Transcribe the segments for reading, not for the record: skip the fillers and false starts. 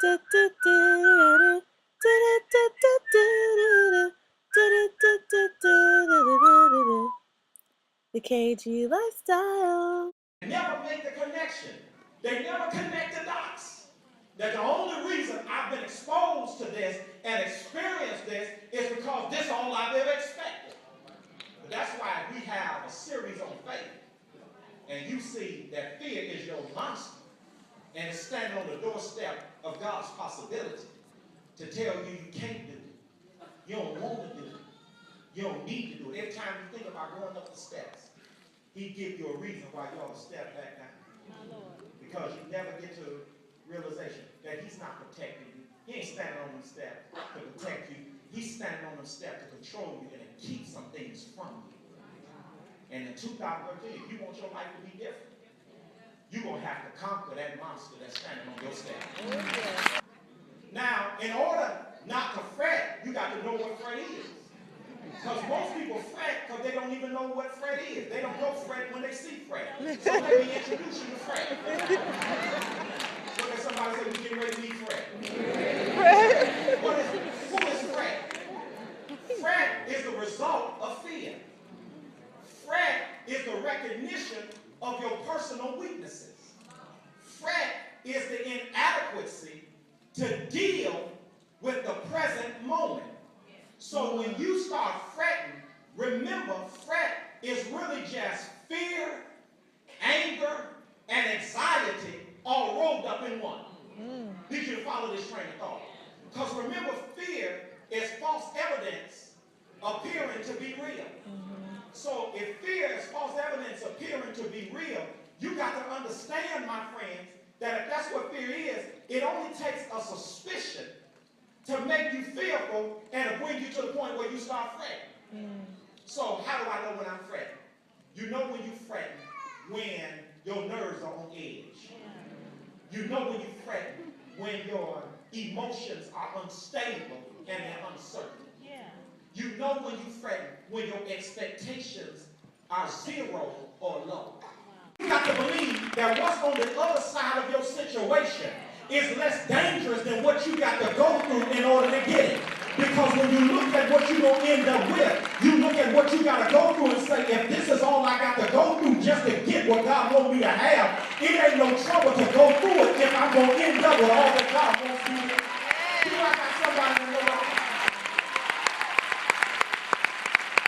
The KG lifestyle. Never make the connection. They never connect the dots. That the only reason I've been exposed to this and experienced this is because this is all I've ever expected. But that's why we have a series on faith. And you see that fear is your monster. And it's standing on the doorstep of God's possibility to tell you you can't do it. You don't want to do it. You don't need to do it. Every time you think about going up the steps, He gives you a reason why you ought to step back down. Because you never get to realization that He's not protecting you. He ain't standing on them steps to protect you. He's standing on them steps to control you and to keep some things from you. And in 2013, if you want your life to be different, you're going to have to conquer that monster that's standing on your steps. Now, in order not to fret, you got to know what fret is. Because most people fret because they don't even know what fret is. They don't know fret when they see fret. So let me introduce you to fret. Look at somebody say, we're getting ready to meet fret. What is it? Who is fret? Fret is the result of fear. Fret is the recognition of your personal weaknesses. Fret is the inadequacy to deal with the present moment. So when you start fretting, remember, fret is really just fear, anger, and anxiety all rolled up in one. Need you to follow this train of thought. Because remember, fear is false evidence appearing to be real. So if fear is false evidence appearing to be real, you got to understand, my friends, that if that's what fear is, it only takes a suspicion to make you fearful and to bring you to the point where you start fretting. So how do I know when I'm fretting? You know when you're fretting when your nerves are on edge. You know when you're fretting when your emotions are unstable and they're uncertain. You know when you're fretting when your expectations are zero or low. You got to believe that what's on the other side of your situation is less dangerous than what you got to go through in order to get it. Because when you look at what you're going to end up with, you look at what you got to go through and say, if this is all I got to go through just to get what God wants me to have, it ain't no trouble to go through it if I'm going to end up with all that God wants me to have. You know, I got somebody to know that.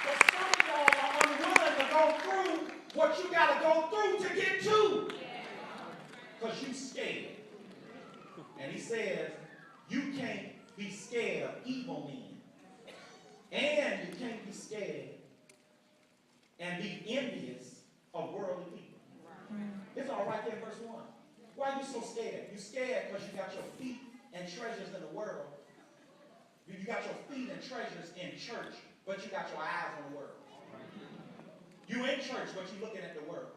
But some of y'all are unwilling to go through what you got to go through to get to. Because you scared. And he says, you can't be scared of evil men. And you can't be scared and be envious of worldly people. It's all right there in verse 1. Why are you so scared? You're scared because you got your feet and treasures in the world. You got your feet and treasures in church, but you got your eyes on the world. You in church, but you're looking at the world.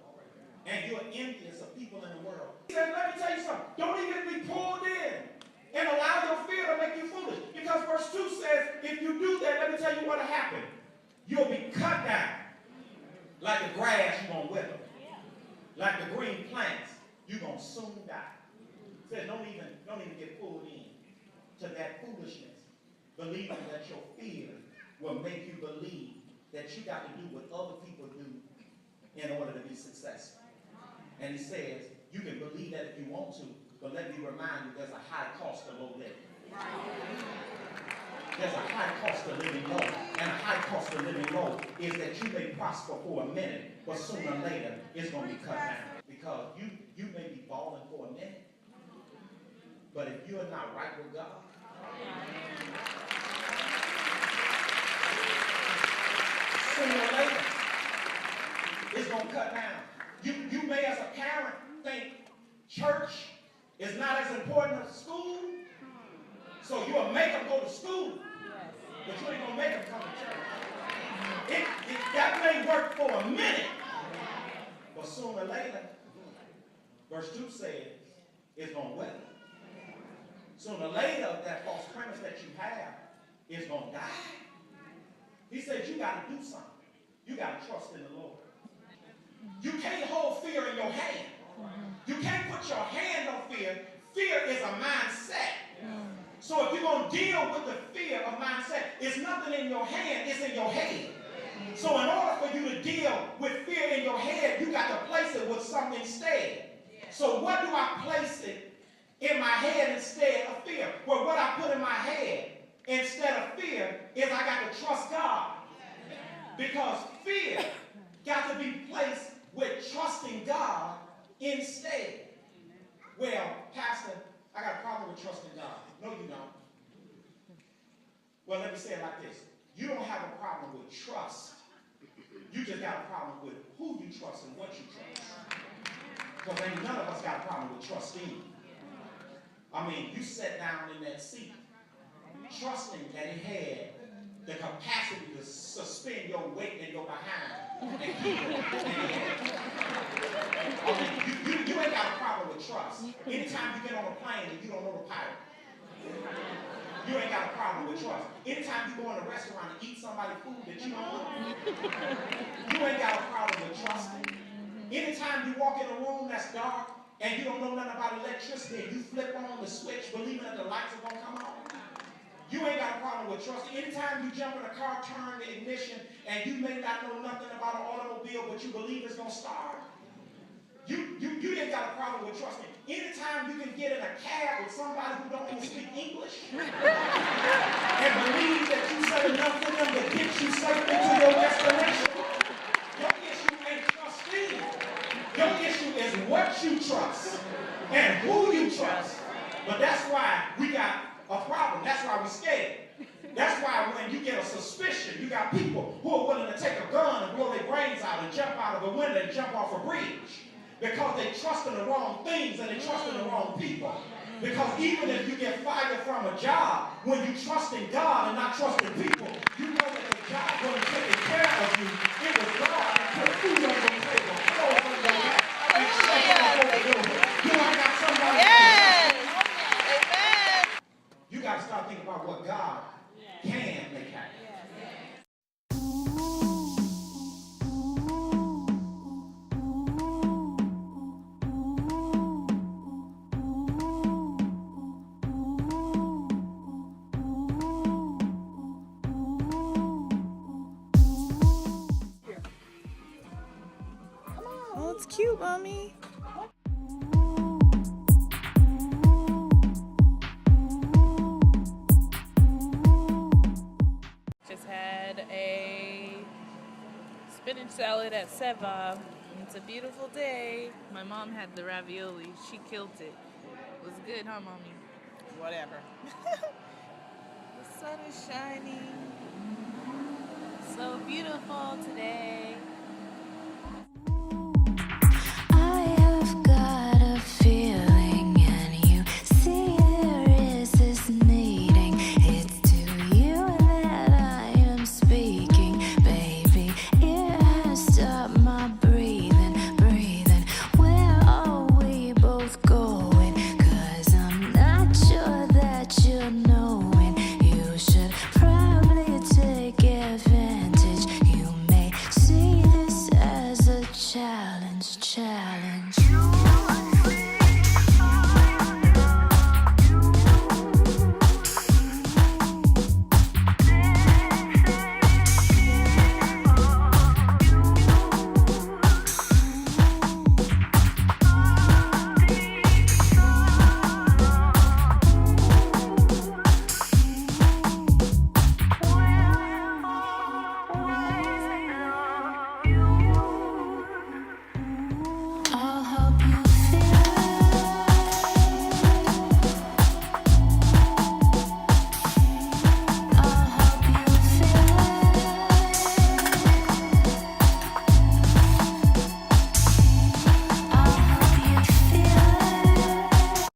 And you're envious of people in the world. He said, let me tell you something. Don't even be pulled in and allow your fear to make you foolish. Because verse 2 says, if you do that, let me tell you what'll happen. You'll be cut down. Like the grass, you're going to wither. Like the green plants, you're going to soon die. He says, don't even get pulled in to that foolishness. Believing that your fear will make you believe that you got to do what other people do in order to be successful. And he says, you can believe that if you want to, but let me remind you, there's a high cost of low living. There's a high cost of living low. And a high cost of living low is that you may prosper for a minute, but sooner or later, it's going to be cut down. Because you may be balling for a minute, but if you're not right with God, sooner or later, it's going to cut down. You may, as a parent, think church is not as important as school, so you'll make them go to school, but you ain't going to make them come to church. That may work for a minute, but sooner or later, verse 2 says, it's going to wither. Sooner or later, that false premise that you have is going to die. He says you got to do something. You got to trust in the Lord. You can't hold fear in your hand. You can't put your hand on fear. Fear is a mindset. So if you're going to deal with the fear of mindset, it's nothing in your hand, it's in your head. So in order for you to deal with fear in your head, you got to place it with something instead. So what do I place it in my head instead of fear? Well, what I put in my head instead of fear is I got to trust God. Because fear got to be placed with trusting God instead. Well, Pastor, I got a problem with trusting God. No, you don't. Well, let me say it like this. You don't have a problem with trust. You just got a problem with who you trust and what you trust. Because ain't none of us got a problem with trusting. I mean, you sat down in that seat trusting that it had the capacity to suspend your weight and your behind and keep it. I mean, you ain't got a problem with trust. Anytime you get on a plane and you don't know the pilot, you ain't got a problem with trust. Anytime you go in a restaurant and eat somebody's food that you don't know, you ain't got a problem with trusting. Anytime you walk in a room that's dark and you don't know nothing about electricity and you flip on the switch believing that the lights are going to come on, you ain't got a problem with trusting. Anytime you jump in a car, turn the ignition, and you may not know nothing about an automobile, but you believe it's going to start, you ain't got a problem with trusting. Anytime you can get in a cab with somebody who don't even speak English and believe that you said enough for them to get you safely to your destination, your issue ain't trusting. Your issue is what you trust and who you trust. But that's why we got a problem. That's why we're scared. That's why when you get a suspicion, you got people who are willing to take a gun and blow their brains out and jump out of a window and jump off a bridge because they trust in the wrong things and they trust in the wrong people. Because even if you get fired from a job, when you trust in God and not trust in people, you know that the job wasn't taking care of you. It was God that put food on your table, clothes on your back, and shelter over your head. You ain't got somebody. Yes. Amen. You got to start thinking about what God can make happen. Oh, it's cute, Mommy. Just had a spinach salad at Seva. It's a beautiful day. My mom had the ravioli. She killed it. It was good, huh, Mommy? Whatever. The sun is shining. So beautiful today.